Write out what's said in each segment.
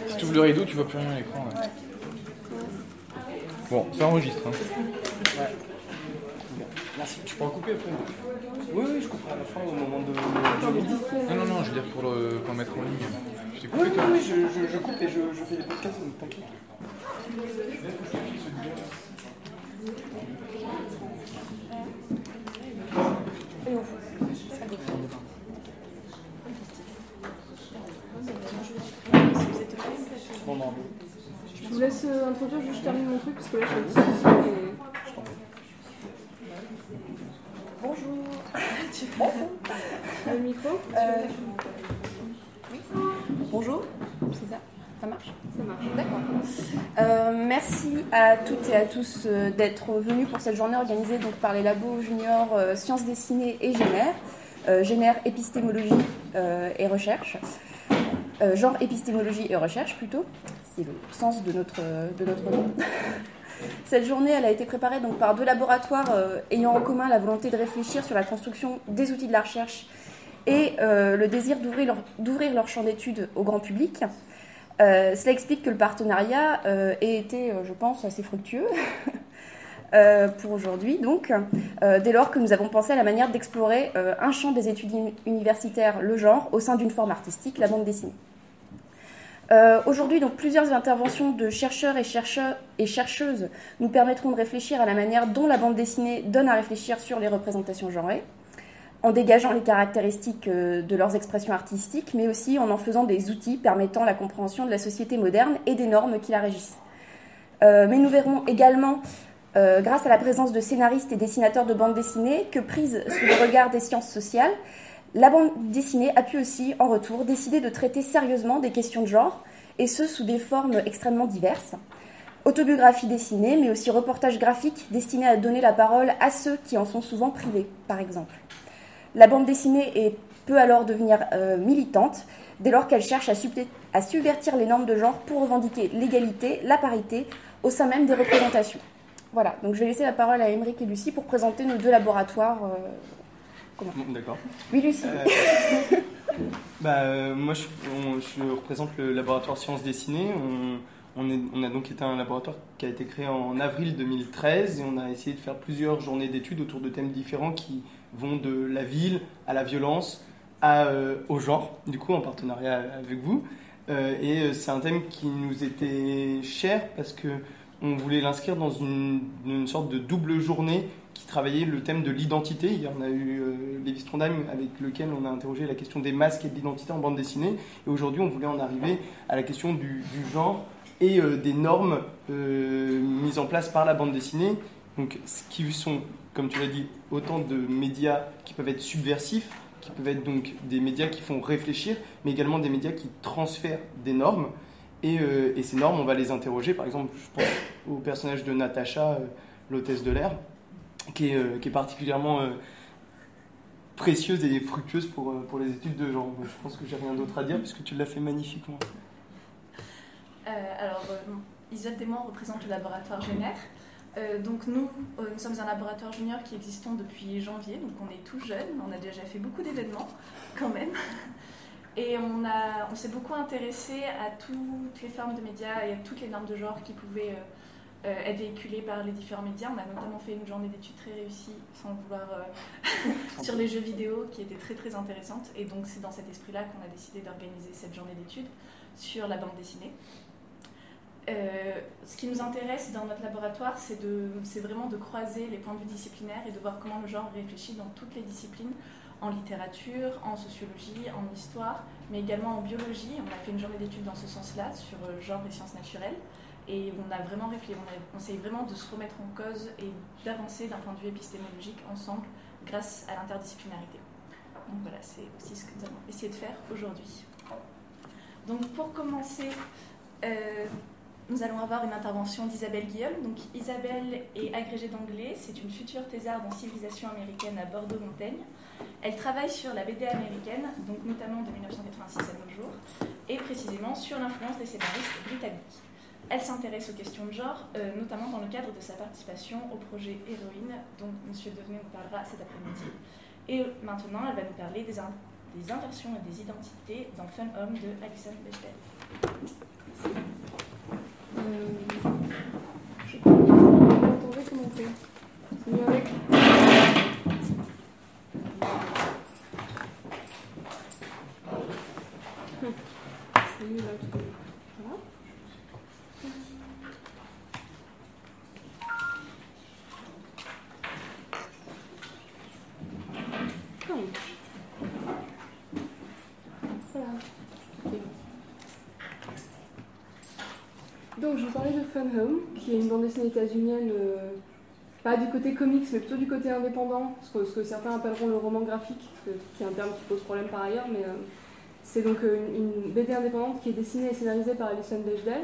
Si tu ouvres le rideau, tu vois plus rien à l'écran. Ouais. Bon, ça enregistre. Hein. Ouais. Bon, merci. Tu pourras couper après. Oui, je couperai à la fin au moment de. Non, je veux dire pour le mettre en ligne. Je t'ai coupé Oui, toi. je coupe et je fais les podcasts, donc t'inquiète. Je vous laisse introduire, juste termine mon truc parce que là je suis et... Bonjour. Le micro Oui. Bonjour, c'est ça? Ça marche? Ça marche. D'accord. Merci à toutes et à tous d'être venus pour cette journée organisée donc, par les labos juniors Sciences dessinées et Génère épistémologie et recherche. Genre épistémologie et recherche plutôt, c'est le sens de notre nom. Cette journée, elle a été préparée donc, par deux laboratoires ayant en commun la volonté de réfléchir sur la construction des outils de la recherche et le désir d'ouvrir leur champ d'études au grand public. Cela explique que le partenariat ait été, je pense, assez fructueux pour aujourd'hui, donc, dès lors que nous avons pensé à la manière d'explorer un champ des études universitaires, le genre, au sein d'une forme artistique, la bande dessinée. Aujourd'hui, donc, plusieurs interventions de chercheurs et chercheuses nous permettront de réfléchir à la manière dont la bande dessinée donne à réfléchir sur les représentations genrées, en dégageant les caractéristiques de leurs expressions artistiques, mais aussi en faisant des outils permettant la compréhension de la société moderne et des normes qui la régissent. Mais nous verrons également, grâce à la présence de scénaristes et dessinateurs de bande dessinée, que prise sous le regard des sciences sociales, la bande dessinée a pu aussi, en retour, décider de traiter sérieusement des questions de genre, et ce, sous des formes extrêmement diverses. Autobiographie dessinée, mais aussi reportage graphique destiné à donner la parole à ceux qui en sont souvent privés, par exemple. La bande dessinée peut alors devenir militante, dès lors qu'elle cherche à subvertir les normes de genre pour revendiquer l'égalité, la parité, au sein même des représentations. Voilà, donc je vais laisser la parole à Émeric et Lucie pour présenter nos deux laboratoires. D'accord. Oui, Lucie. Moi, je représente le laboratoire Sciences dessinées. On a donc été un laboratoire qui a été créé en avril 2013 et on a essayé de faire plusieurs journées d'études autour de thèmes différents qui vont de la ville à la violence au genre, du coup en partenariat avec vous. Et c'est un thème qui nous était cher parce qu'on voulait l'inscrire dans une sorte de double journée qui travaillait le thème de l'identité. Hier, on a eu Lévi Strondheim avec lequel on a interrogé la question des masques et de l'identité en bande dessinée. Et aujourd'hui, on voulait en arriver à la question du genre et des normes mises en place par la bande dessinée. Donc, ce qui sont, comme tu l'as dit, autant de médias qui peuvent être subversifs, qui peuvent être donc des médias qui font réfléchir, mais également des médias qui transfèrent des normes. Et ces normes, on va les interroger. Par exemple, je pense au personnage de Natacha, l'hôtesse de l'air, qui est particulièrement précieuse et fructueuse pour les études de genre. Donc, je pense que j'ai rien d'autre à dire, puisque tu l'as fait magnifiquement. Isolde et moi, on représente le laboratoire Génère. Donc nous sommes un laboratoire junior qui existons depuis janvier, donc on est tout jeune, on a déjà fait beaucoup d'événements quand même. Et on s'est beaucoup intéressé à toutes les formes de médias et à toutes les normes de genre qui pouvaient être véhiculées par les différents médias. On a notamment fait une journée d'études très réussie, sans le vouloir, sur les jeux vidéo qui était très très intéressante. Et donc c'est dans cet esprit-là qu'on a décidé d'organiser cette journée d'études sur la bande dessinée. Ce qui nous intéresse dans notre laboratoire, c'est vraiment de croiser les points de vue disciplinaires et de voir comment le genre réfléchit dans toutes les disciplines, en littérature, en sociologie, en histoire, mais également en biologie. On a fait une journée d'études dans ce sens-là, sur genre et sciences naturelles, et on a vraiment réfléchi, on essaye vraiment de se remettre en cause et d'avancer d'un point de vue épistémologique ensemble grâce à l'interdisciplinarité. Donc voilà, c'est aussi ce que nous allons essayer de faire aujourd'hui. Donc pour commencer, nous allons avoir une intervention d'Isabelle Guilleul. Donc, Isabelle est agrégée d'anglais, c'est une future thésarde en civilisation américaine à Bordeaux-Montaigne. Elle travaille sur la BD américaine, donc notamment de 1986 à nos jours, et précisément sur l'influence des scénaristes britanniques. Elle s'intéresse aux questions de genre, notamment dans le cadre de sa participation au projet Héroïne, dont M. Devenay nous parlera cet après-midi. Et maintenant, elle va nous parler des inversions et des identités dans Fun Home de Alison Bechdel. Je sais pas, vous entendez comment on fait? C'est mieux avec? C'est mieux là. Voilà. Voilà. Ok. Donc je vous parlais de Fun Home, qui est une bande dessinée états-unienne, pas du côté comics, mais plutôt du côté indépendant, ce que certains appelleront le roman graphique, qui est un terme qui pose problème par ailleurs, mais c'est donc une BD indépendante qui est dessinée et scénarisée par Alison Bechdel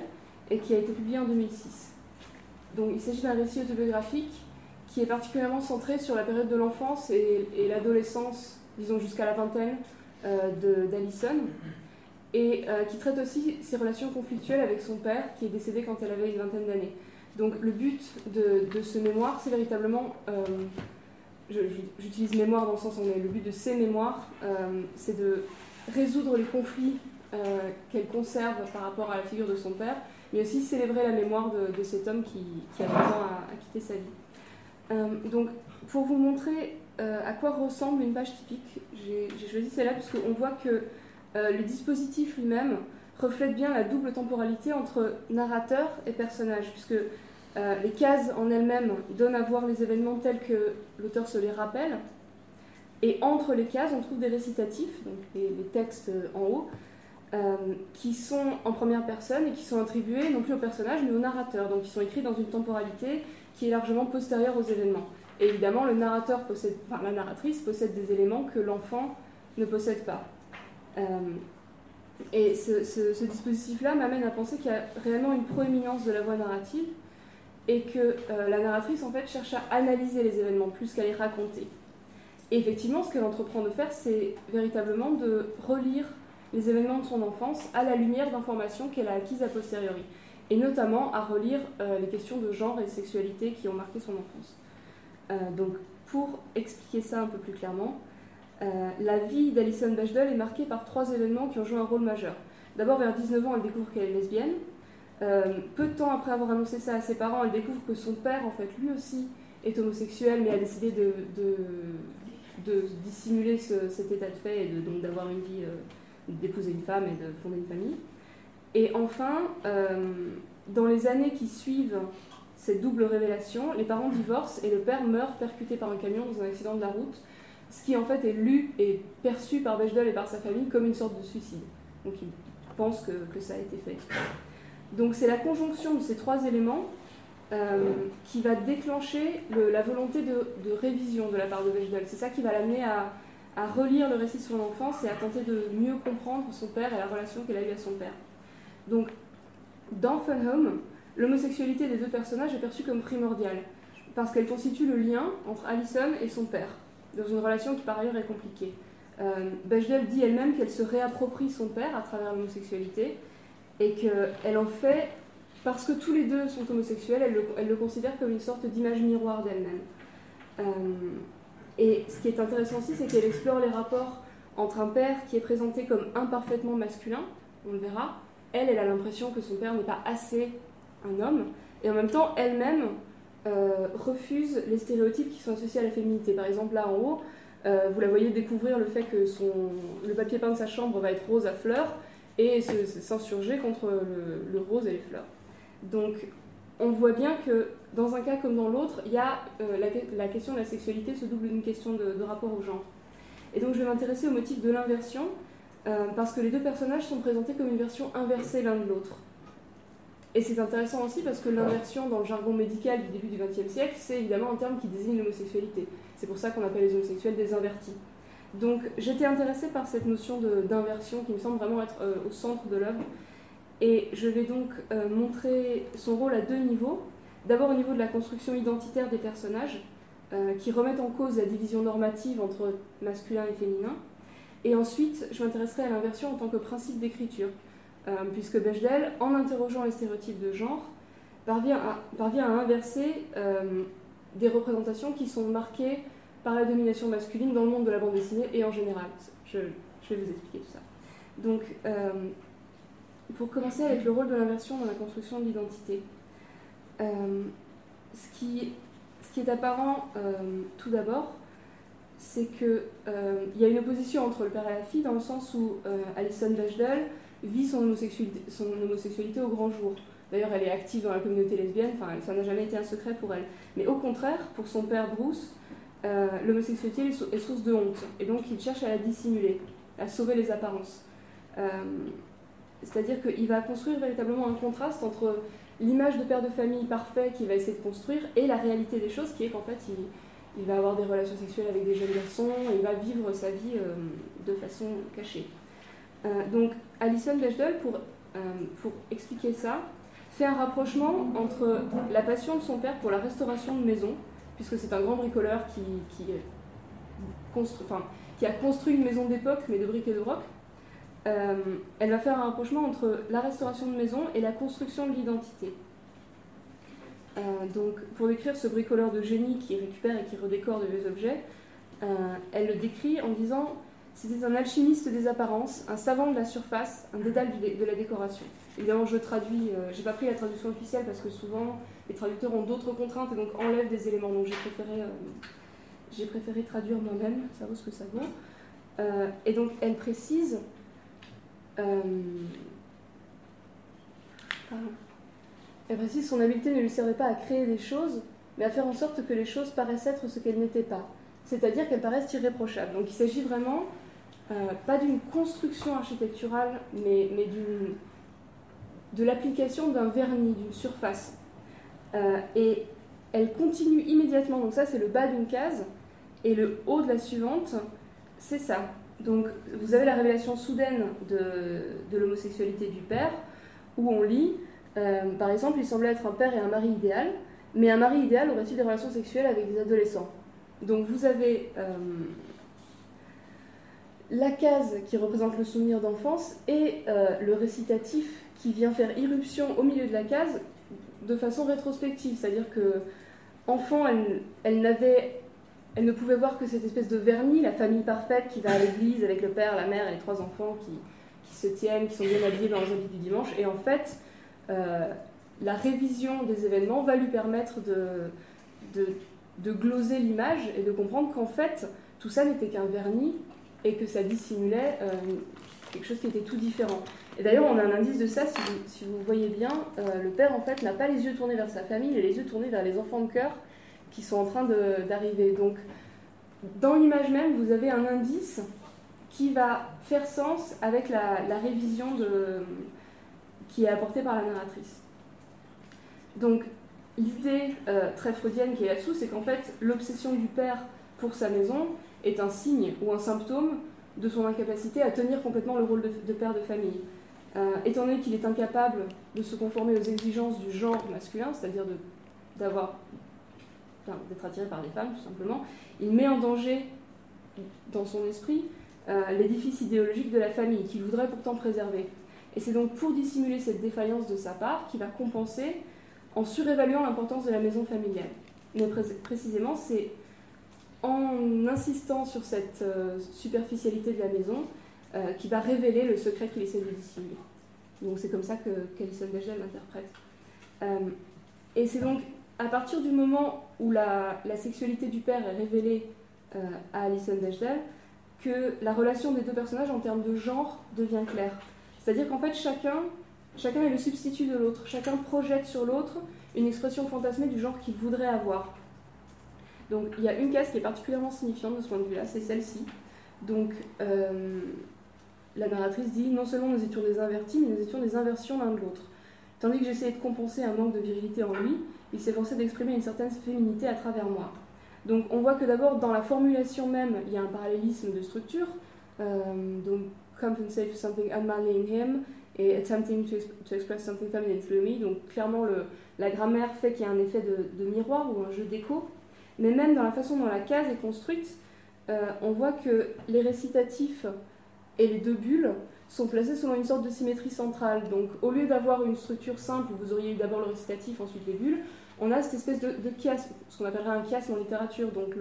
et qui a été publiée en 2006. Donc il s'agit d'un récit autobiographique qui est particulièrement centré sur la période de l'enfance et l'adolescence, disons jusqu'à la vingtaine, d'Alison, et qui traite aussi ses relations conflictuelles avec son père, qui est décédé quand elle avait une vingtaine d'années. Donc le but de ce mémoire, c'est véritablement, j'utilise mémoire dans le sens où le but de ces mémoires, c'est de résoudre les conflits qu'elle conserve par rapport à la figure de son père, mais aussi célébrer la mémoire de cet homme qui a présent à quitter sa vie. Donc pour vous montrer à quoi ressemble une page typique, j'ai choisi celle-là parce qu'on voit que le dispositif lui-même reflète bien la double temporalité entre narrateur et personnage, puisque les cases en elles-mêmes donnent à voir les événements tels que l'auteur se les rappelle, et entre les cases, on trouve des récitatifs, donc les textes en haut, qui sont en première personne et qui sont attribués non plus au personnage mais au narrateur, donc qui sont écrits dans une temporalité qui est largement postérieure aux événements. Et évidemment, le narrateur la narratrice possède des éléments que l'enfant ne possède pas. Et ce dispositif-là m'amène à penser qu'il y a réellement une proéminence de la voix narrative et que la narratrice en fait cherche à analyser les événements plus qu'à les raconter. Et effectivement, ce qu'elle entreprend de faire, c'est véritablement de relire les événements de son enfance à la lumière d'informations qu'elle a acquises a posteriori, et notamment à relire les questions de genre et de sexualité qui ont marqué son enfance. Donc, pour expliquer ça un peu plus clairement, la vie d'Alison Bechdel est marquée par 3 événements qui ont joué un rôle majeur. D'abord, vers 19 ans, elle découvre qu'elle est lesbienne. Peu de temps après avoir annoncé ça à ses parents, elle découvre que son père, en fait, lui aussi, est homosexuel, mais a décidé de dissimuler cet état de fait et donc d'avoir une vie, d'épouser une femme et de fonder une famille. Et enfin, dans les années qui suivent cette double révélation, les parents divorcent et le père meurt percuté par un camion dans un accident de la route, ce qui en fait est lu et perçu par Bechdel et par sa famille comme une sorte de suicide. Donc ils pensent que ça a été fait. Donc c'est la conjonction de ces 3 éléments qui va déclencher la volonté de révision de la part de Bechdel. C'est ça qui va l'amener à relire le récit de son enfance et à tenter de mieux comprendre son père et la relation qu'elle a eue à son père. Donc, dans Fun Home, l'homosexualité des 2 personnages est perçue comme primordiale, parce qu'elle constitue le lien entre Alison et son père, dans une relation qui par ailleurs est compliquée. Bechdel dit elle-même qu'elle se réapproprie son père à travers l'homosexualité, et qu'elle en fait, parce que tous les 2 sont homosexuels, elle le considère comme une sorte d'image miroir d'elle-même. Et ce qui est intéressant aussi, c'est qu'elle explore les rapports entre un père qui est présenté comme imparfaitement masculin, on le verra. Elle a l'impression que son père n'est pas assez un homme, et en même temps, elle-même refuse les stéréotypes qui sont associés à la féminité. Par exemple, là en haut, vous la voyez découvrir le fait que le papier peint de sa chambre va être rose à fleurs, et s'insurger contre le rose et les fleurs. Donc, on voit bien que dans un cas comme dans l'autre, il y a la question de la sexualité se double d'une question de rapport au genre. Et donc je vais m'intéresser au motif de l'inversion, parce que les 2 personnages sont présentés comme une version inversée l'un de l'autre. Et c'est intéressant aussi parce que l'inversion dans le jargon médical du début du XXe siècle, c'est évidemment un terme qui désigne l'homosexualité. C'est pour ça qu'on appelle les homosexuels des invertis. Donc j'étais intéressée par cette notion d'inversion qui me semble vraiment être au centre de l'œuvre. Et je vais donc montrer son rôle à 2 niveaux. D'abord au niveau de la construction identitaire des personnages, qui remettent en cause la division normative entre masculin et féminin. Et ensuite, je m'intéresserai à l'inversion en tant que principe d'écriture, puisque Bechdel, en interrogeant les stéréotypes de genre, parvient à inverser des représentations qui sont marquées par la domination masculine dans le monde de la bande dessinée et en général. Je vais vous expliquer tout ça. Donc, pour commencer avec le rôle de l'inversion dans la construction de l'identité. Ce qui est apparent tout d'abord, c'est qu'il y a une opposition entre le père et la fille dans le sens où Alison Bechdel vit son homosexualité au grand jour. D'ailleurs, elle est active dans la communauté lesbienne, enfin, ça n'a jamais été un secret pour elle. Mais au contraire, pour son père Bruce, l'homosexualité est source de honte. Et donc, il cherche à la dissimuler, à sauver les apparences. C'est-à-dire qu'il va construire véritablement un contraste entre l'image de père de famille parfait qu'il va essayer de construire et la réalité des choses, qui est qu'en fait, il va avoir des relations sexuelles avec des jeunes garçons, et il va vivre sa vie de façon cachée. Donc, Alison Bechdel, pour expliquer ça, fait un rapprochement entre la passion de son père pour la restauration de maisons, puisque c'est un grand bricoleur qui a construit une maison d'époque, mais de briques et de broc. Elle va faire un rapprochement entre la restauration de maisons et la construction de l'identité. Donc, pour décrire ce bricoleur de génie qui récupère et qui redécore de vieux objets, elle le décrit en disant « C'était un alchimiste des apparences, un savant de la surface, un dédale de la décoration ». Évidemment, je traduis, j'ai pas pris la traduction officielle parce que souvent les traducteurs ont d'autres contraintes et donc enlèvent des éléments. Donc j'ai préféré traduire moi-même, ça vaut ce que ça vaut. Et donc elle précise, son habileté ne lui servait pas à créer des choses, mais à faire en sorte que les choses paraissent être ce qu'elles n'étaient pas. C'est-à-dire qu'elles paraissent irréprochables. Donc il s'agit vraiment, pas d'une construction architecturale, mais de l'application d'un vernis, d'une surface. Et elle continue immédiatement, donc ça c'est le bas d'une case, et le haut de la suivante, c'est ça. Donc vous avez la révélation soudaine de l'homosexualité du père, où on lit, par exemple, il semblait être un père et un mari idéal, mais un mari idéal aurait-il des relations sexuelles avec des adolescents? Donc vous avez la case qui représente le souvenir d'enfance et le récitatif qui vient faire irruption au milieu de la case de façon rétrospective, c'est-à-dire que enfant, elle ne pouvait voir que cette espèce de vernis, la famille parfaite qui va à l'église avec le père, la mère et les 3 enfants qui se tiennent, qui sont bien habillés dans leurs habits du dimanche, et en fait, la révision des événements va lui permettre de gloser l'image et de comprendre qu'en fait, tout ça n'était qu'un vernis et que ça dissimulait quelque chose qui était tout différent. Et d'ailleurs, on a un indice de ça, si vous voyez bien, le père, en fait, n'a pas les yeux tournés vers sa famille, il a les yeux tournés vers les enfants de cœur qui sont en train d'arriver. Donc, dans l'image même, vous avez un indice qui va faire sens avec la révision qui est apportée par la narratrice. Donc, l'idée très freudienne qui est là-dessous, c'est qu'en fait, l'obsession du père pour sa maison est un signe ou un symptôme de son incapacité à tenir complètement le rôle de père de famille. Étant donné qu'il est incapable de se conformer aux exigences du genre masculin, c'est-à-dire d'être attiré par les femmes, tout simplement, il met en danger, dans son esprit, l'édifice idéologique de la famille, qu'il voudrait pourtant préserver. Et c'est donc pour dissimuler cette défaillance de sa part qu'il va compenser en surévaluant l'importance de la maison familiale. Mais précisément, c'est en insistant sur cette superficialité de la maison qui va révéler le secret qu'il essaie de dissimuler. Donc c'est comme ça qu'Alison Bechdel l'interprète. Et c'est donc à partir du moment où la sexualité du père est révélée à Alison Bechdel que la relation des 2 personnages en termes de genre devient claire. C'est-à-dire qu'en fait chacun est le substitut de l'autre, chacun projette sur l'autre une expression fantasmée du genre qu'il voudrait avoir. Donc il y a une case qui est particulièrement signifiante de ce point de vue-là, c'est celle-ci. Donc la narratrice dit « Non seulement nous étions des invertis, mais nous étions des inversions l'un de l'autre. Tandis que j'essayais de compenser un manque de virilité en lui, il s'est forcé d'exprimer une certaine féminité à travers moi. » Donc on voit que d'abord dans la formulation même, il y a un parallélisme de structure. Donc « compensate for something unmanly in him » et « attempting to express something feminine through me ». Donc clairement la grammaire fait qu'il y a un effet de miroir ou un jeu d'écho. Mais même dans la façon dont la case est construite, on voit que les récitatifs et les 2 bulles sont placés selon une sorte de symétrie centrale. Donc au lieu d'avoir une structure simple où vous auriez eu d'abord le récitatif, ensuite les bulles, on a cette espèce de chiasme, ce qu'on appellerait un chiasme en littérature, donc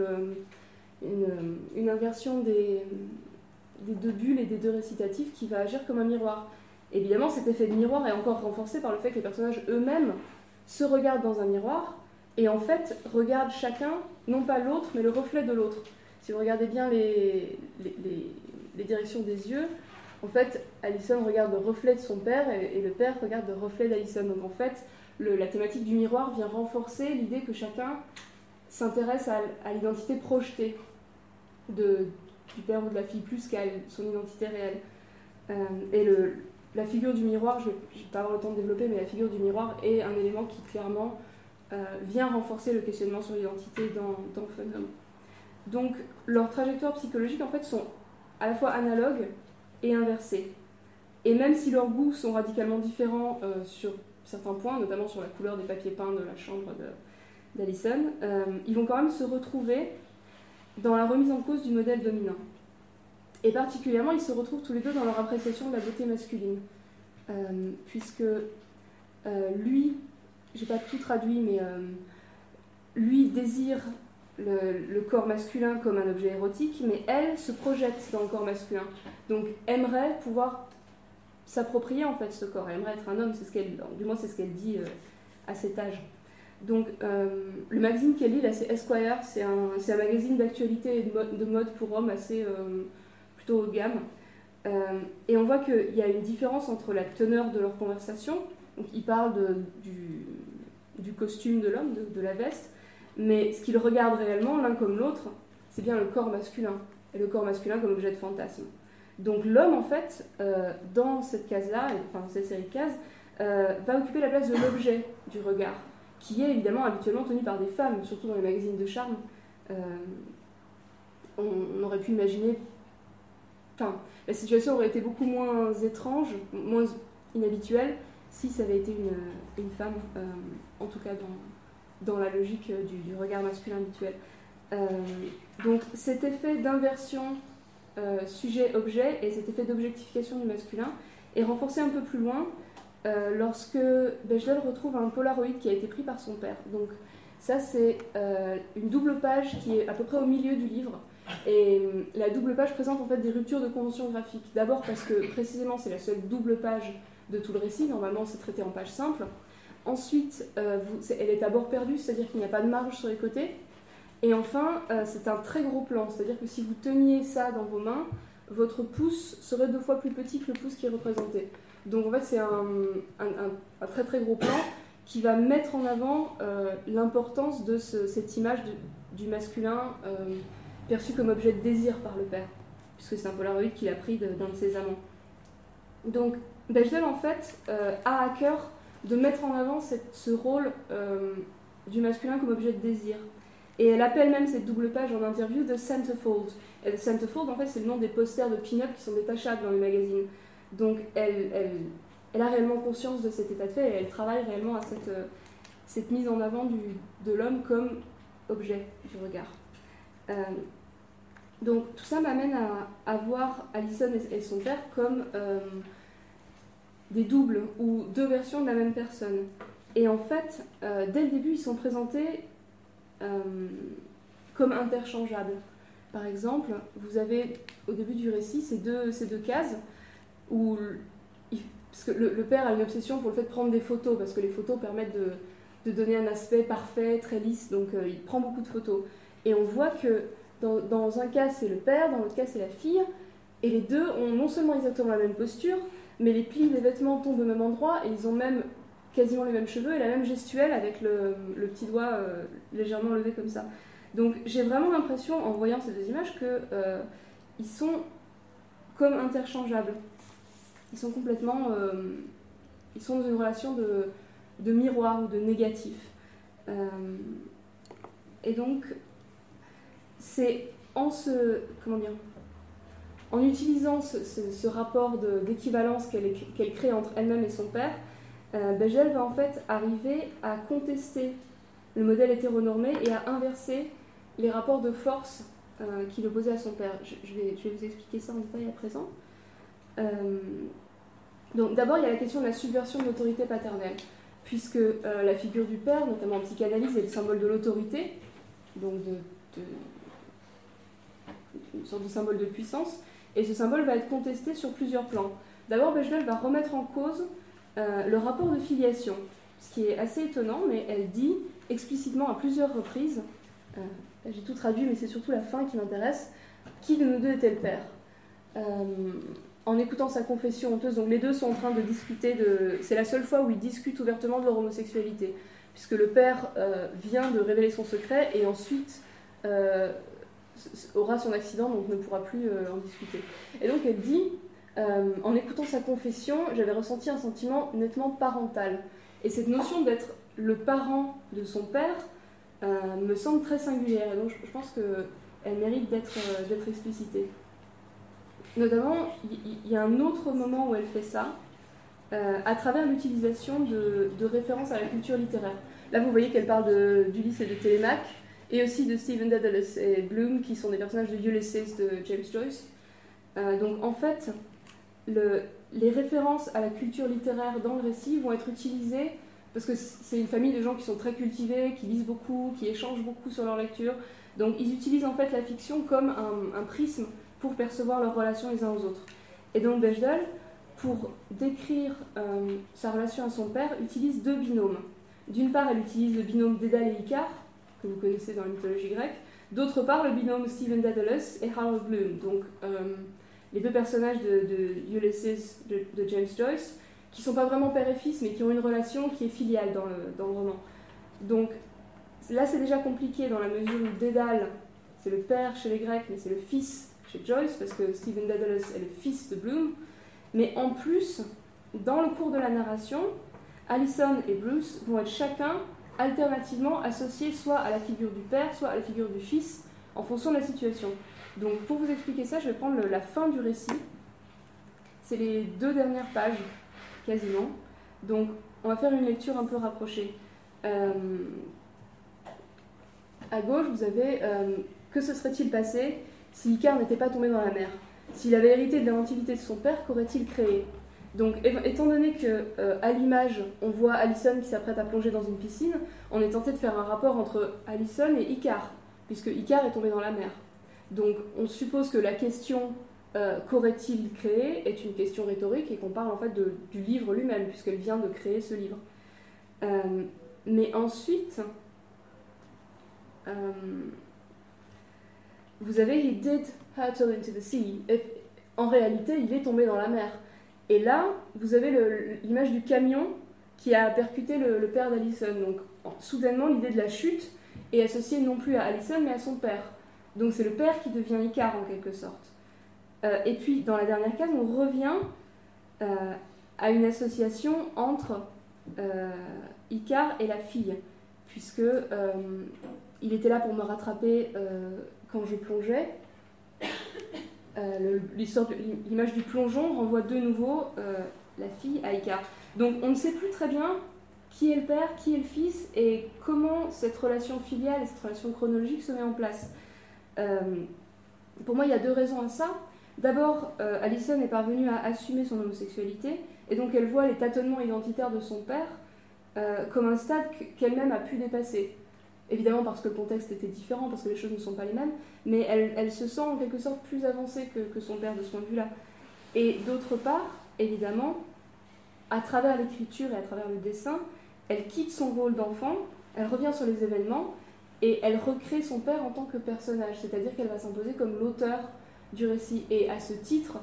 une inversion des 2 bulles et des 2 récitatifs qui va agir comme un miroir. Évidemment, cet effet de miroir est encore renforcé par le fait que les personnages eux-mêmes se regardent dans un miroir et en fait regardent chacun, non pas l'autre, mais le reflet de l'autre. Si vous regardez bien les directions des yeux, en fait, Allison regarde le reflet de son père et le père regarde le reflet d'Allison. Donc en fait, la thématique du miroir vient renforcer l'idée que chacun s'intéresse à l'identité projetée du père ou de la fille plus qu'à son identité réelle. Et la figure du miroir, je ne vais pas avoir le temps de développer, mais la figure du miroir est un élément qui clairement vient renforcer le questionnement sur l'identité dans Fun Home. Donc leurs trajectoires psychologiques en fait sont à la fois analogues et inversées. Et même si leurs goûts sont radicalement différents sur certains points, notamment sur la couleur des papiers peints de la chambre d'Allison, ils vont quand même se retrouver dans la remise en cause du modèle dominant. Et particulièrement, ils se retrouvent tous les deux dans leur appréciation de la beauté masculine. Puisque lui, j'ai pas tout traduit, mais lui désire le corps masculin comme un objet érotique, mais elle se projette dans le corps masculin. Donc aimerait pouvoir s'approprier en fait ce corps, elle aimerait être un homme, du moins c'est ce qu'elle dit à cet âge. Donc le magazine qu'elle lit, là, c'est Esquire, c'est un magazine d'actualité et de mode pour hommes assez plutôt haut de gamme. Et on voit qu'il y a une différence entre la teneur de leur conversation. Donc ils parlent du costume de l'homme, de la veste, mais ce qu'ils regardent réellement, l'un comme l'autre, c'est bien le corps masculin, et le corps masculin comme objet de fantasme. Donc l'homme, en fait, dans cette case-là, enfin cette série de cases, va occuper la place de l'objet du regard, qui est évidemment habituellement tenu par des femmes, surtout dans les magazines de charme. On aurait pu imaginer... Enfin, la situation aurait été beaucoup moins étrange, moins inhabituelle, si ça avait été une femme, en tout cas dans la logique du regard masculin habituel. Donc cet effet d'inversion sujet-objet et cet effet d'objectification du masculin est renforcé un peu plus loin lorsque Bechdel retrouve un Polaroid qui a été pris par son père. Donc ça c'est une double page qui est à peu près au milieu du livre. Et la double page présente en fait des ruptures de convention graphique. D'abord parce que précisément c'est la seule double page de tout le récit, normalement c'est traité en page simple. Ensuite, elle est à bord perdu, c'est-à-dire qu'il n'y a pas de marge sur les côtés. Et enfin, c'est un très gros plan, c'est-à-dire que si vous teniez ça dans vos mains, votre pouce serait 2 fois plus petit que le pouce qui est représenté. Donc en fait c'est un très très gros plan qui va mettre en avant l'importance de cette image du masculin perçu comme objet de désir par le père, puisque c'est un Polaroid qu'il a pris d'un de ses amants. Donc Bechdel en fait a à cœur de mettre en avant ce rôle du masculin comme objet de désir. Et elle appelle même cette double page en interview de Centerfold. Et le Centerfold, en fait, c'est le nom des posters de pin-up qui sont détachables dans le magazine. Donc elle a réellement conscience de cet état de fait et elle travaille réellement à cette mise en avant de l'homme comme objet du regard. Donc tout ça m'amène à voir Allison et son père comme des doubles ou 2 versions de la même personne. Et en fait, dès le début, ils sont présentés comme interchangeables. Par exemple, vous avez au début du récit ces deux cases où parce que le père a une obsession pour le fait de prendre des photos, parce que les photos permettent de donner un aspect parfait, très lisse, donc il prend beaucoup de photos. Et on voit que dans un cas c'est le père, dans l'autre cas c'est la fille, et les deux ont non seulement exactement la même posture, mais les plis des vêtements tombent au même endroit, et ils ont même quasiment les mêmes cheveux et la même gestuelle avec le petit doigt légèrement levé comme ça. Donc j'ai vraiment l'impression, en voyant ces 2 images, qu'ils sont comme interchangeables. Ils sont complètement... ils sont dans une relation de miroir ou de négatif. Et donc, c'est en utilisant ce rapport d'équivalence qu'elle crée entre elle-même et son père, Bechdel va en fait arriver à contester le modèle hétéronormé et à inverser les rapports de force qu'il opposait à son père. Je vais vous expliquer ça en détail à présent. Donc d'abord, il y a la question de la subversion de l'autorité paternelle, puisque la figure du père, notamment en psychanalyse, est le symbole de l'autorité, donc une sorte de symbole de puissance, et ce symbole va être contesté sur plusieurs plans. D'abord, Bechdel va remettre en cause le rapport de filiation, ce qui est assez étonnant, mais elle dit explicitement à plusieurs reprises, j'ai tout traduit, mais c'est surtout la fin qui m'intéresse, qui de nous deux était le père. En écoutant sa confession honteuse, donc les deux sont en train de discuter, c'est la seule fois où ils discutent ouvertement de leur homosexualité, puisque le père vient de révéler son secret et ensuite aura son accident, donc ne pourra plus en discuter. Et donc elle dit, en écoutant sa confession, j'avais ressenti un sentiment nettement parental. Et cette notion d'être le parent de son père me semble très singulière, et donc je pense qu'elle mérite d'être explicitée. Notamment, il y a un autre moment où elle fait ça, à travers l'utilisation de références à la culture littéraire. Là, vous voyez qu'elle parle d'Ulysse et de Télémaque, et aussi de Stephen Dedalus et Bloom, qui sont des personnages de Ulysses de James Joyce. Donc, en fait, les références à la culture littéraire dans le récit vont être utilisées parce que c'est une famille de gens qui sont très cultivés, qui lisent beaucoup, qui échangent beaucoup sur leur lecture. Donc, ils utilisent en fait la fiction comme un prisme pour percevoir leurs relations les uns aux autres. Et donc Bechdel, pour décrire sa relation à son père, utilise deux binômes. D'une part, elle utilise le binôme Dédale et Icare, que vous connaissez dans la mythologie grecque. D'autre part, le binôme Stephen Dedalus et Harold Bloom, donc les deux personnages de Ulysses de James Joyce, qui ne sont pas vraiment père et fils, mais qui ont une relation qui est filiale dans le roman. Donc là, c'est déjà compliqué dans la mesure où Dédale, c'est le père chez les Grecs, mais c'est le fils chez Joyce, parce que Stephen Dedalus est le fils de Bloom. Mais en plus, dans le cours de la narration, Alison et Bruce vont être chacun alternativement associés soit à la figure du père, soit à la figure du fils, en fonction de la situation. Donc pour vous expliquer ça, je vais prendre la fin du récit. C'est les 2 dernières pages, quasiment. Donc on va faire une lecture un peu rapprochée. À gauche, vous avez que se serait-il passé si Icare n'était pas tombé dans la mer? S'il avait hérité de l'inventivité de son père, qu'aurait-il créé? Donc, étant donné qu'à l'image, on voit Alison qui s'apprête à plonger dans une piscine, on est tenté de faire un rapport entre Alison et Icare, puisque Icare est tombé dans la mer. Donc, on suppose que la question qu'aurait-il créé est une question rhétorique et qu'on parle en fait du livre lui-même, puisqu'elle vient de créer ce livre. Mais ensuite, vous avez « He did hurtle into the sea ». En réalité, il est tombé dans la mer. Et là, vous avez l'image du camion qui a percuté le père d'Alison. Donc, soudainement, l'idée de la chute est associée non plus à Alison, mais à son père. Donc, c'est le père qui devient Icare, en quelque sorte. Et puis, dans la dernière case, on revient à une association entre Icare et la fille, puisque il était là pour me rattraper quand je plongeais. L'image du plongeon renvoie de nouveau la fille à Icare. Donc on ne sait plus très bien qui est le père, qui est le fils et comment cette relation filiale et cette relation chronologique se met en place. Pour moi, il y a 2 raisons à ça. D'abord, Alison est parvenue à assumer son homosexualité et donc elle voit les tâtonnements identitaires de son père comme un stade qu'elle-même a pu dépasser. Évidemment parce que le contexte était différent, parce que les choses ne sont pas les mêmes, mais elle se sent en quelque sorte plus avancée que son père de ce point de vue-là. Et d'autre part, évidemment, à travers l'écriture et à travers le dessin, elle quitte son rôle d'enfant, elle revient sur les événements, et elle recrée son père en tant que personnage, c'est-à-dire qu'elle va s'imposer comme l'auteur du récit. Et à ce titre,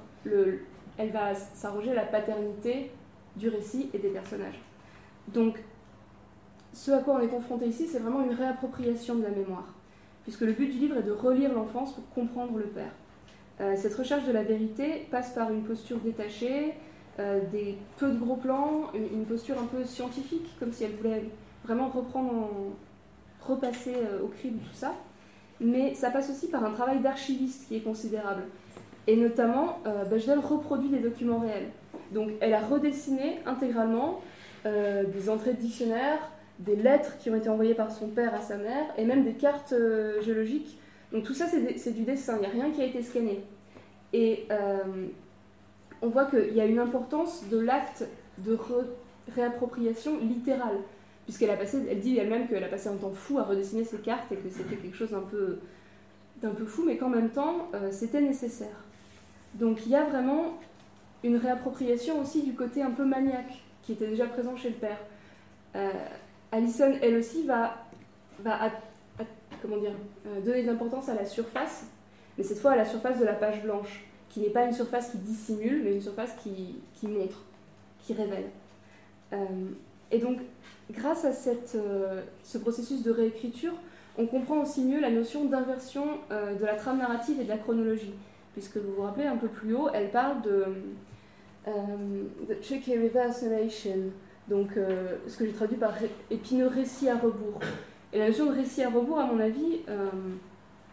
elle va s'arroger la paternité du récit et des personnages. Donc, ce à quoi on est confronté ici, c'est vraiment une réappropriation de la mémoire, puisque le but du livre est de relire l'enfance pour comprendre le père. Cette recherche de la vérité passe par une posture détachée, des peu de gros plans, une posture un peu scientifique, comme si elle voulait vraiment repasser au crible tout ça, mais ça passe aussi par un travail d'archiviste qui est considérable. Et notamment, Bechdel reproduit des documents réels. Donc elle a redessiné intégralement des entrées de dictionnaire, des lettres qui ont été envoyées par son père à sa mère, et même des cartes géologiques. Donc tout ça, c'est du dessin, il n'y a rien qui a été scanné. Et on voit qu'il y a une importance de l'acte de réappropriation littérale, elle dit elle-même qu'elle a passé un temps fou à redessiner ses cartes, et que c'était quelque chose d'un peu fou, mais qu'en même temps, c'était nécessaire. Donc il y a vraiment une réappropriation aussi du côté un peu maniaque qui était déjà présent chez le père. Allison, elle aussi, va donner de l'importance à la surface, mais cette fois à la surface de la page blanche, qui n'est pas une surface qui dissimule, mais une surface qui montre, qui révèle. Et donc, grâce à ce processus de réécriture, on comprend aussi mieux la notion d'inversion de la trame narrative et de la chronologie, puisque vous vous rappelez un peu plus haut, elle parle de the tricky reverse narration, donc ce que j'ai traduit par épineux récit à rebours. Et la notion de récit à rebours, à mon avis,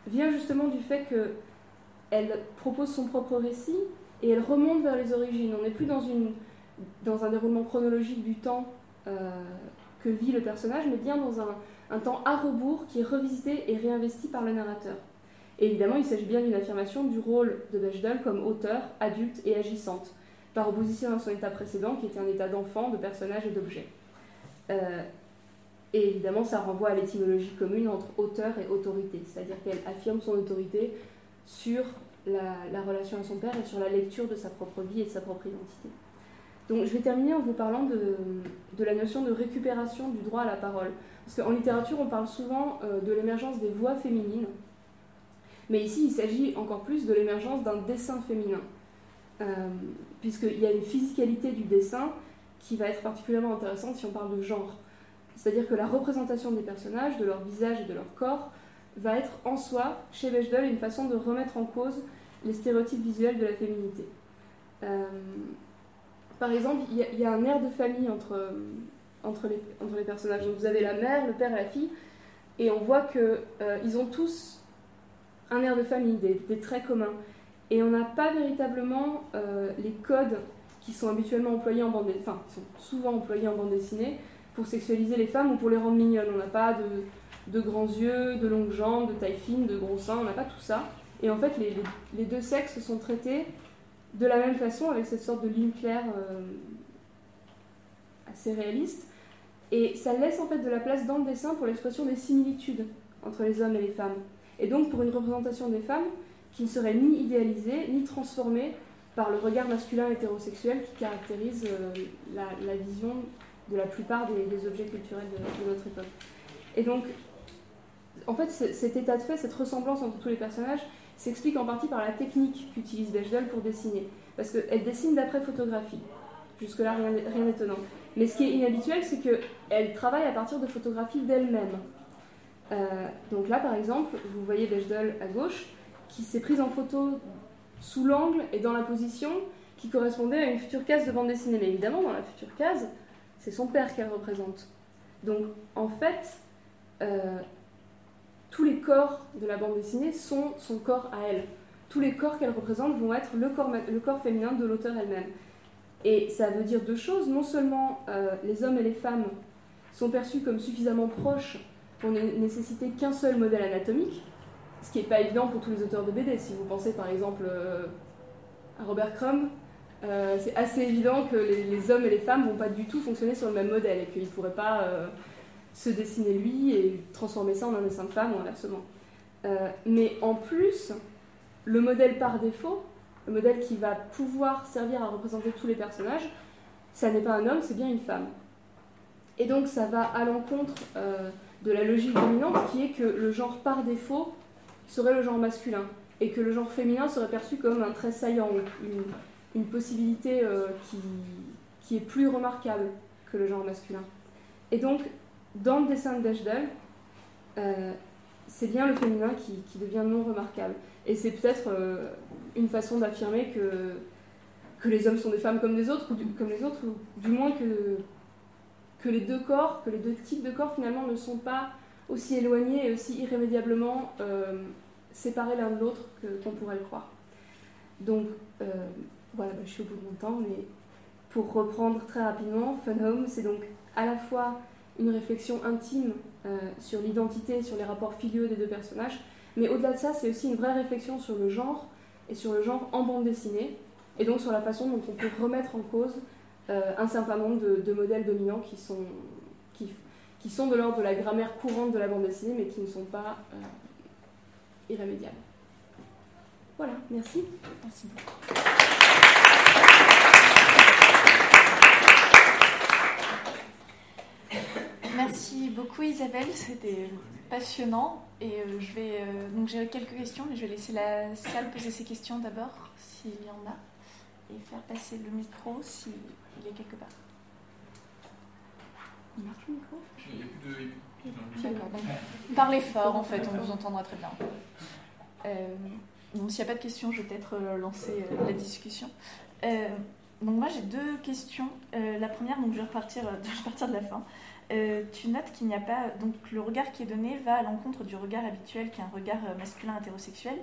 vient justement du fait qu'elle propose son propre récit et elle remonte vers les origines. On n'est plus dans un déroulement chronologique du temps que vit le personnage, mais bien dans un temps à rebours qui est revisité et réinvesti par le narrateur. Et évidemment, il s'agit bien d'une affirmation du rôle de Bechdel comme auteur, adulte et agissante, par opposition à son état précédent qui était un état d'enfant, de personnage et d'objet. Et évidemment, ça renvoie à l'étymologie commune entre auteur et autorité, c'est-à-dire qu'elle affirme son autorité sur la relation à son père et sur la lecture de sa propre vie et de sa propre identité. Donc je vais terminer en vous parlant de la notion de récupération du droit à la parole. Parce qu'en littérature, on parle souvent de l'émergence des voix féminines, mais ici, il s'agit encore plus de l'émergence d'un dessin féminin, puisqu'il y a une physicalité du dessin qui va être particulièrement intéressante si on parle de genre. C'est-à-dire que la représentation des personnages, de leur visage et de leur corps, va être en soi, chez Bechdel, une façon de remettre en cause les stéréotypes visuels de la féminité. Par exemple, il y a un air de famille entre les personnages. Donc vous avez la mère, le père et la fille, et on voit qu'ils ont tous un air de famille, des traits communs. Et on n'a pas véritablement les codes qui sont habituellement employés en bande dessinée, enfin, qui sont souvent employés en bande dessinée, pour sexualiser les femmes ou pour les rendre mignonnes. On n'a pas de grands yeux, de longues jambes, de taille fine, de gros seins, on n'a pas tout ça. Et en fait, les deux sexes sont traités de la même façon, avec cette sorte de ligne claire assez réaliste. Et ça laisse en fait de la place dans le dessin pour l'expression des similitudes entre les hommes et les femmes. Et donc pour une représentation des femmes qui ne serait ni idéalisée, ni transformée par le regard masculin hétérosexuel qui caractérise la vision de la plupart des objets culturels de notre époque. Et donc, en fait, cet état de fait, cette ressemblance entre tous les personnages, s'explique en partie par la technique qu'utilise Bechdel pour dessiner. Parce qu'elle dessine d'après photographie. Jusque-là, rien d'étonnant. Mais ce qui est inhabituel, c'est qu'elle travaille à partir de photographies d'elle-même. Donc là, par exemple, vous voyez Bechdel à gauche, qui s'est prise en photo sous l'angle et dans la position qui correspondait à une future case de bande dessinée. Mais évidemment, dans la future case, c'est son père qu'elle représente. Donc, en fait, tous les corps de la bande dessinée sont son corps à elle. Tous les corps qu'elle représente vont être le corps féminin de l'auteur elle-même. Et ça veut dire deux choses. Non seulement les hommes et les femmes sont perçus comme suffisamment proches pour ne nécessiter qu'un seul modèle anatomique, ce qui n'est pas évident pour tous les auteurs de BD. Si vous pensez par exemple à Robert Crumb, c'est assez évident que les hommes et les femmes ne vont pas du tout fonctionner sur le même modèle et qu'ils ne pourraient pas se dessiner lui et transformer ça en un dessin de femme ou inversement. Mais en plus, le modèle par défaut, le modèle qui va pouvoir servir à représenter tous les personnages, ça n'est pas un homme, c'est bien une femme. Et donc ça va à l'encontre de la logique dominante qui est que le genre par défaut serait le genre masculin et que le genre féminin serait perçu comme un trait saillant, une possibilité qui est plus remarquable que le genre masculin. Et donc, dans le dessin de Bechdel, c'est bien le féminin qui devient non remarquable. Et c'est peut-être une façon d'affirmer que les hommes sont des femmes comme les autres, ou du moins que les deux corps, que les deux types de corps finalement ne sont pas aussi éloignés et aussi irrémédiablement séparés l'un de l'autre qu'on pourrait le croire. Donc, voilà, je suis au bout de mon temps, mais pour reprendre très rapidement, Fun Home, c'est donc à la fois une réflexion intime sur l'identité, sur les rapports filiaux des deux personnages, mais au-delà de ça, c'est aussi une vraie réflexion sur le genre, et sur le genre en bande dessinée, et donc sur la façon dont on peut remettre en cause un certain nombre de modèles dominants qui sont de l'ordre de la grammaire courante de la bande dessinée, mais qui ne sont pas irrémédiables. Voilà, merci. Merci beaucoup. beaucoup Isabelle, c'était passionnant. Et donc j'ai quelques questions, mais je vais laisser la salle poser ses questions d'abord, s'il y en a, et faire passer le micro s'il est quelque part. Il marche le micro ? Il n'y a plus de... D'accord, donc parlez fort en fait, on vous entendra très bien. Donc s'il n'y a pas de questions, je vais peut-être lancer la discussion. Donc moi j'ai deux questions. La première, donc je vais repartir de la fin. Tu notes qu'il n'y a pas... Donc le regard qui est donné va à l'encontre du regard habituel qui est un regard masculin hétérosexuel.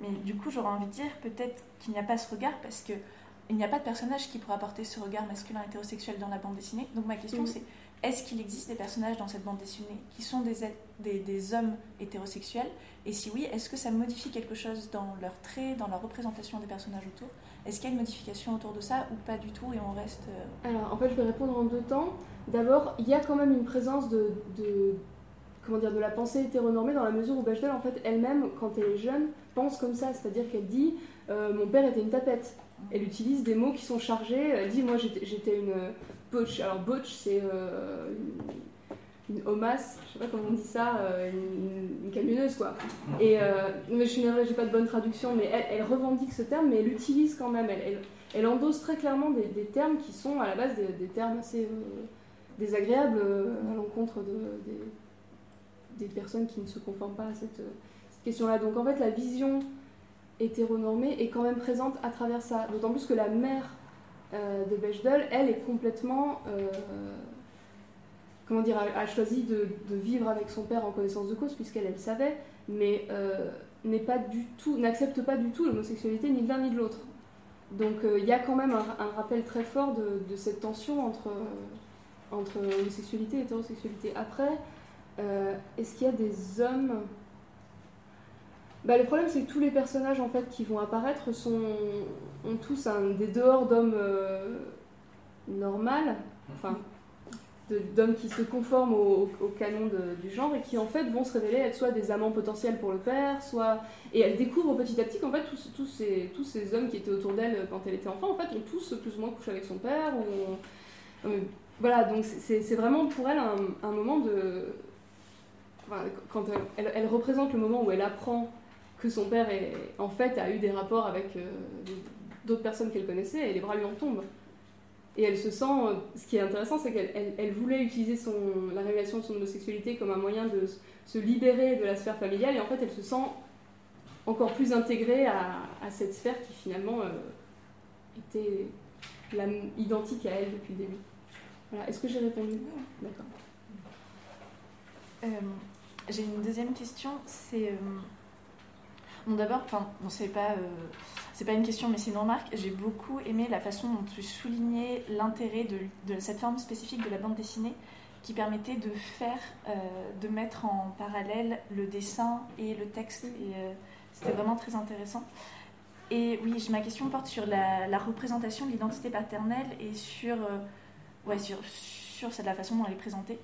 Mais du coup j'aurais envie de dire peut-être qu'il n'y a pas ce regard parce qu'il n'y a pas de personnage qui pourra porter ce regard masculin hétérosexuel dans la bande dessinée. Donc ma question c'est, est-ce qu'il existe des personnages dans cette bande dessinée qui sont des hommes hétérosexuels ? Et si oui, est-ce que ça modifie quelque chose dans leurs traits, dans leur représentation des personnages autour ? Est-ce qu'il y a une modification autour de ça ou pas du tout et on reste... Alors, en fait, je vais répondre en deux temps. D'abord, il y a quand même une présence de la pensée hétéronormée dans la mesure où Bechdel, en fait, elle-même, quand elle est jeune, pense comme ça. C'est-à-dire qu'elle dit « mon père était une tapette ». Elle utilise des mots qui sont chargés. Elle dit « moi, j'étais une butch ». Alors, butch, c'est une homasse, je sais pas comment on dit ça, une camionneuse, quoi. Et mais je suis navrée, j'ai pas de bonne traduction, mais elle revendique ce terme, mais elle l'utilise quand même. Elle endosse très clairement des termes qui sont à la base des termes assez désagréables à l'encontre des personnes qui ne se conforment pas à cette question-là. Donc en fait, la vision hétéronormée est quand même présente à travers ça. D'autant plus que la mère de Bechdel, elle est complètement... a choisi de vivre avec son père en connaissance de cause, puisqu'elle le savait, mais n'accepte pas du tout l'homosexualité ni de l'un ni de l'autre. Donc il y a quand même un rappel très fort de cette tension entre homosexualité et hétérosexualité. Après, est-ce qu'il y a des hommes... le problème, c'est que tous les personnages en fait, qui vont apparaître ont tous des dehors d'hommes normal, enfin... d'hommes qui se conforment au canon du genre et qui en fait vont se révéler être soit des amants potentiels pour le père, soit... Et elle découvre petit à petit qu'en fait tous ces hommes qui étaient autour d'elle quand elle était enfant, en fait ont tous plus ou moins couché avec son père. Voilà, donc c'est vraiment pour elle un moment de... Enfin, quand elle représente le moment où elle apprend que son père en fait a eu des rapports avec d'autres personnes qu'elle connaissait, et les bras lui en tombent. Et elle se sent... Ce qui est intéressant, c'est qu'elle voulait utiliser la révélation de son homosexualité comme un moyen de se libérer de la sphère familiale, et en fait, elle se sent encore plus intégrée à cette sphère qui, finalement, était identique à elle depuis le début. Voilà. Est-ce que j'ai répondu ? D'accord. J'ai une deuxième question, c'est... Bon, d'abord, c'est pas une question, mais c'est une remarque. J'ai beaucoup aimé la façon dont tu soulignais l'intérêt de cette forme spécifique de la bande dessinée qui permettait de mettre en parallèle le dessin et le texte. Et c'était vraiment très intéressant. Et oui, ma question porte sur la représentation de l'identité paternelle et sur la façon dont elle est présentée.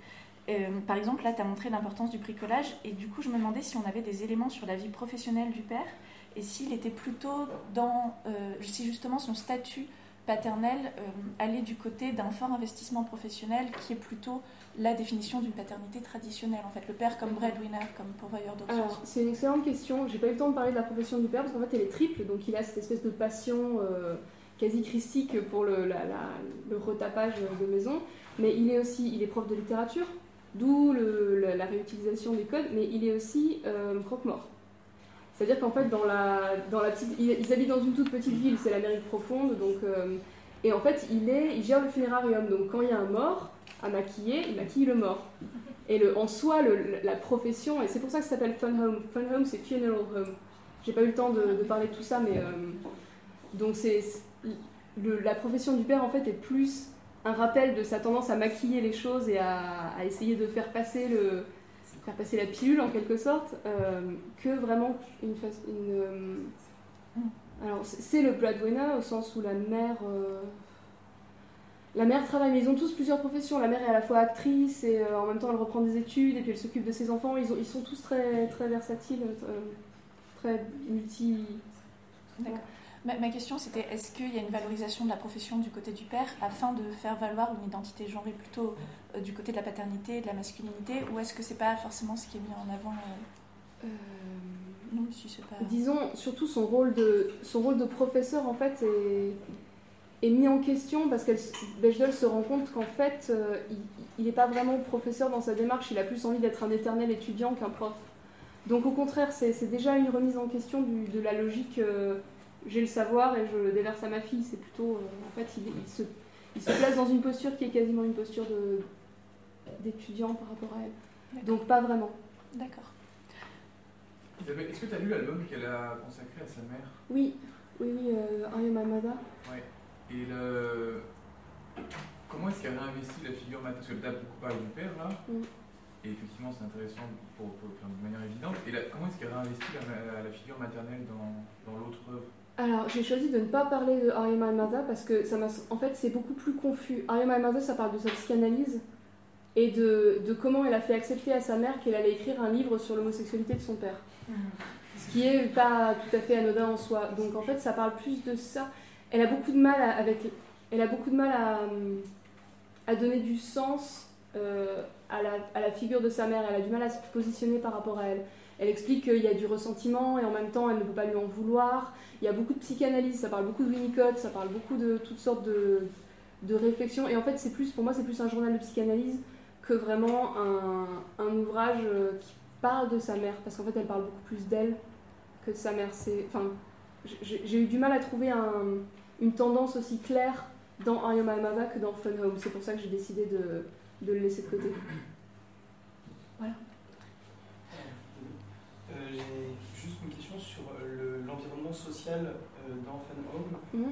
Par exemple, là, tu as montré l'importance du bricolage, et du coup, je me demandais si on avait des éléments sur la vie professionnelle du père, et s'il était plutôt si justement son statut paternel allait du côté d'un fort investissement professionnel, qui est plutôt la définition d'une paternité traditionnelle, en fait, le père comme breadwinner, comme pourvoyeur de ressources. Alors, c'est une excellente question. J'ai pas eu le temps de parler de la profession du père, parce qu'en fait, elle est triple, donc il a cette espèce de passion quasi christique pour le retapage de maison, mais il est prof de littérature, d'où la réutilisation des codes, mais il est aussi croque-mort. C'est-à-dire qu'en fait, ils habitent dans une toute petite ville, c'est l'Amérique profonde, donc, et en fait, il gère le funérarium. Donc quand il y a un mort à maquiller, il maquille le mort. Et en soi, la profession, et c'est pour ça que ça s'appelle Fun Home. Fun Home, c'est Funeral Home. J'ai pas eu le temps de parler de tout ça, mais donc la profession du père, en fait, est plus un rappel de sa tendance à maquiller les choses et à essayer de faire passer la pilule en quelque sorte, que vraiment alors c'est le breadwinner au sens où la mère travaille, mais ils ont tous plusieurs professions. La mère est à la fois actrice et en même temps elle reprend des études et puis elle s'occupe de ses enfants. Ils sont tous très, très versatiles, très multi... D'accord. Ma question c'était, est-ce qu'il y a une valorisation de la profession du côté du père afin de faire valoir une identité genrée plutôt du côté de la paternité et de la masculinité, ou est-ce que c'est pas forcément ce qui est mis en avant Non, si c'est pas... Disons, surtout son rôle de professeur, en fait, est mis en question parce que Bechdel se rend compte qu'en fait, il n'est pas vraiment professeur dans sa démarche, il a plus envie d'être un éternel étudiant qu'un prof. Donc au contraire, c'est déjà une remise en question de la logique j'ai le savoir et je le déverse à ma fille. C'est plutôt, en fait, il se place dans une posture qui est quasiment une posture d'étudiant par rapport à elle. D'accord. Donc pas vraiment. D'accord. Isabelle, est-ce que tu as lu l'album qu'elle a consacré à sa mère? Oui, Are You My Mother? Ouais. Et comment est-ce qu'elle réinvestit la figure maternelle? Parce que tu as beaucoup parlé du père là, et effectivement c'est intéressant de manière évidente. Et comment est-ce qu'elle réinvestit la figure maternelle dans l'autre œuvre? Alors j'ai choisi de ne pas parler de Are You My Mother parce que en fait c'est beaucoup plus confus. Are You My Mother, ça parle de sa psychanalyse et de comment elle a fait accepter à sa mère qu'elle allait écrire un livre sur l'homosexualité de son père. Ce qui est pas tout à fait anodin en soi. Donc en fait ça parle plus de ça. Elle a beaucoup de mal à donner du sens à la figure de sa mère. Elle a du mal à se positionner par rapport à elle. Elle explique qu'il y a du ressentiment et en même temps elle ne peut pas lui en vouloir. Il y a beaucoup de psychanalyse, ça parle beaucoup de Winnicott, ça parle beaucoup de toutes sortes de réflexions. Et en fait pour moi c'est plus un journal de psychanalyse que vraiment un ouvrage qui parle de sa mère. Parce qu'en fait elle parle beaucoup plus d'elle que de sa mère. J'ai eu du mal à trouver une tendance aussi claire dans Are You My Mother que dans Fun Home. C'est pour ça que j'ai décidé de le laisser de côté. Voilà. J'ai juste une question sur l'environnement social dans Fun Home.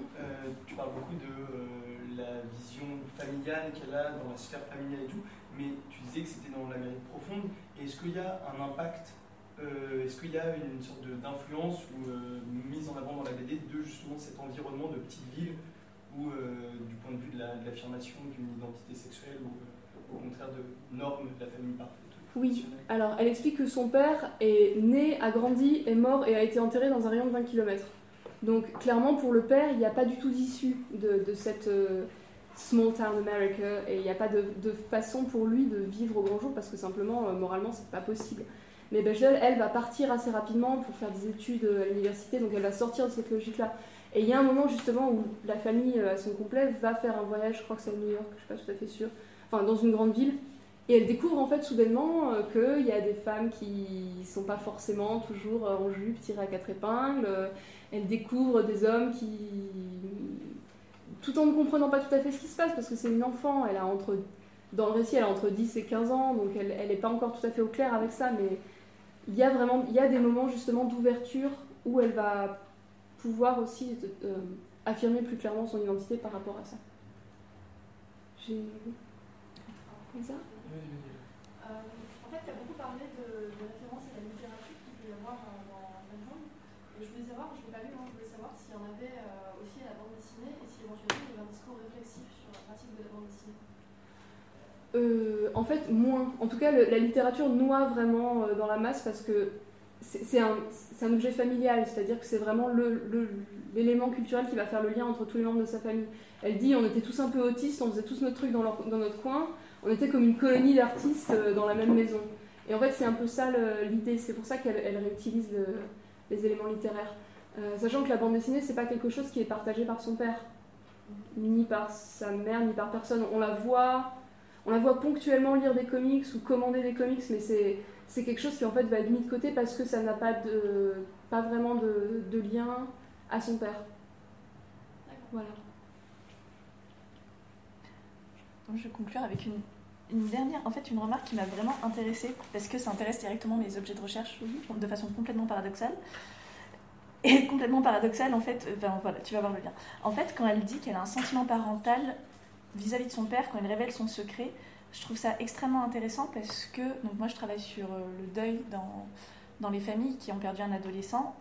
Tu parles beaucoup de la vision familiale qu'elle a dans la sphère familiale et tout, mais tu disais que c'était dans l'Amérique profonde. Est-ce qu'il y a un impact, est-ce qu'il y a une sorte d'influence ou mise en avant dans la BD de justement cet environnement de petite ville ou du point de vue de l'affirmation d'une identité sexuelle ou au contraire de normes de la famille parfaite? Oui, alors elle explique que son père est né, a grandi, est mort et a été enterré dans un rayon de 20 km. Donc clairement pour le père, il n'y a pas du tout d'issue de cette small town America et il n'y a pas de façon pour lui de vivre au grand jour parce que simplement, moralement, c'est pas possible. Mais Bechdel, elle, va partir assez rapidement pour faire des études à l'université, donc elle va sortir de cette logique-là. Et il y a un moment justement où la famille à son complet va faire un voyage, je crois que c'est à New York, je ne suis pas tout à fait sûre, enfin dans une grande ville. Et elle découvre en fait soudainement qu'il y a des femmes qui ne sont pas forcément toujours en jupe tirée à 4 épingles. Elle découvre des hommes qui, tout en ne comprenant pas tout à fait ce qui se passe, parce que c'est une enfant, dans le récit elle a entre 10 et 15 ans, donc elle n'est pas encore tout à fait au clair avec ça, mais il y a des moments justement d'ouverture où elle va pouvoir aussi affirmer plus clairement son identité par rapport à ça. Lisa ? En fait, tu as beaucoup parlé de références à la littérature qu'il peut y avoir dans Fun Home. Et je voulais savoir, je ne l'ai pas lu, je voulais savoir s'il y en avait aussi à la bande dessinée et si éventuellement il y avait un discours réflexif sur la pratique de la bande dessinée. En fait, moins. En tout cas, la littérature noie vraiment dans la masse parce que c'est un objet familial, c'est-à-dire que c'est vraiment l'élément culturel qui va faire le lien entre tous les membres de sa famille. Elle dit, on était tous un peu autistes, on faisait tous notre truc dans notre coin, on était comme une colonie d'artistes dans la même maison. Et en fait, c'est un peu ça l'idée, c'est pour ça qu'elle réutilise les éléments littéraires. Sachant que la bande dessinée, c'est pas quelque chose qui est partagé par son père, ni par sa mère, ni par personne. On la voit ponctuellement lire des comics ou commander des comics, mais c'est quelque chose qui en fait va être mis de côté parce que ça n'a pas vraiment de lien à son père. Voilà. Donc je vais conclure avec une dernière, en fait une remarque qui m'a vraiment intéressée parce que ça intéresse directement mes objets de recherche de façon complètement paradoxale. Et complètement paradoxale en fait, voilà, tu vas voir le lien. En fait, quand elle dit qu'elle a un sentiment parental vis-à-vis de son père, quand elle révèle son secret, je trouve ça extrêmement intéressant parce que, donc moi je travaille sur le deuil dans les familles qui ont perdu un adolescent,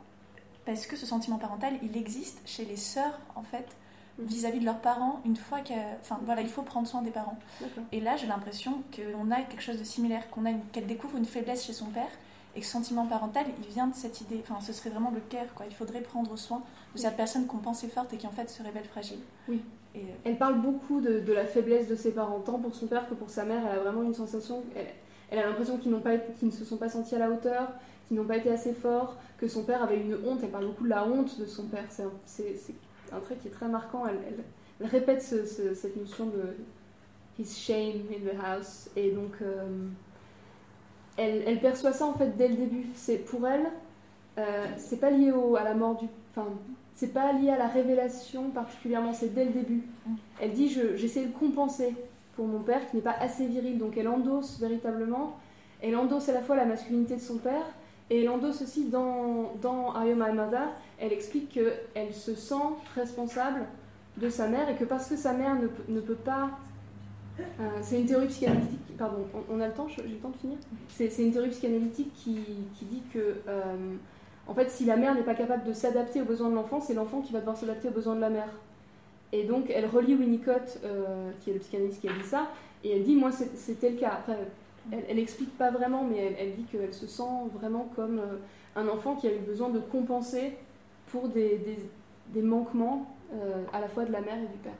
parce que ce sentiment parental, il existe chez les sœurs en fait, vis-à-vis de leurs parents, une fois il faut prendre soin des parents. D'accord. Et là j'ai l'impression qu'on a quelque chose de similaire, qu'elle découvre une faiblesse chez son père, Et que ce sentiment parental, il vient de cette idée, enfin ce serait vraiment le care, quoi. Il faudrait prendre soin de cette personne qu'on pensait forte et qui en fait se révèle fragile. Oui. Et, elle parle beaucoup de la faiblesse de ses parents, tant pour son père que pour sa mère. Elle a vraiment une sensation, elle a l'impression qu'ils ne se sont pas sentis à la hauteur, qu'ils n'ont pas été assez forts, que son père avait une honte. Elle parle beaucoup de la honte de son père. C'est un trait qui est très marquant. Elle répète cette notion de his shame in the house. Et donc, elle perçoit ça en fait dès le début. Pour elle, c'est pas lié à la mort enfin, c'est pas lié à la révélation particulièrement, c'est dès le début. Elle dit j'essaie de compenser pour mon père qui n'est pas assez viril, donc elle endosse véritablement. Elle endosse à la fois la masculinité de son père et elle endosse aussi dans Are You My Mother, elle explique qu'elle se sent responsable de sa mère et que parce que sa mère ne peut pas. C'est une théorie psychanalytique. Pardon, on a le temps, j'ai le temps de finir. C'est une théorie psychanalytique qui dit que en fait, si la mère n'est pas capable de s'adapter aux besoins de l'enfant, c'est l'enfant qui va devoir s'adapter aux besoins de la mère. Et donc, elle relie Winnicott, qui est le psychanalyste qui a dit ça, et elle dit, moi, c'était le cas. Après, elle explique pas vraiment, mais elle dit qu'elle se sent vraiment comme un enfant qui a eu besoin de compenser pour des manquements à la fois de la mère et du père.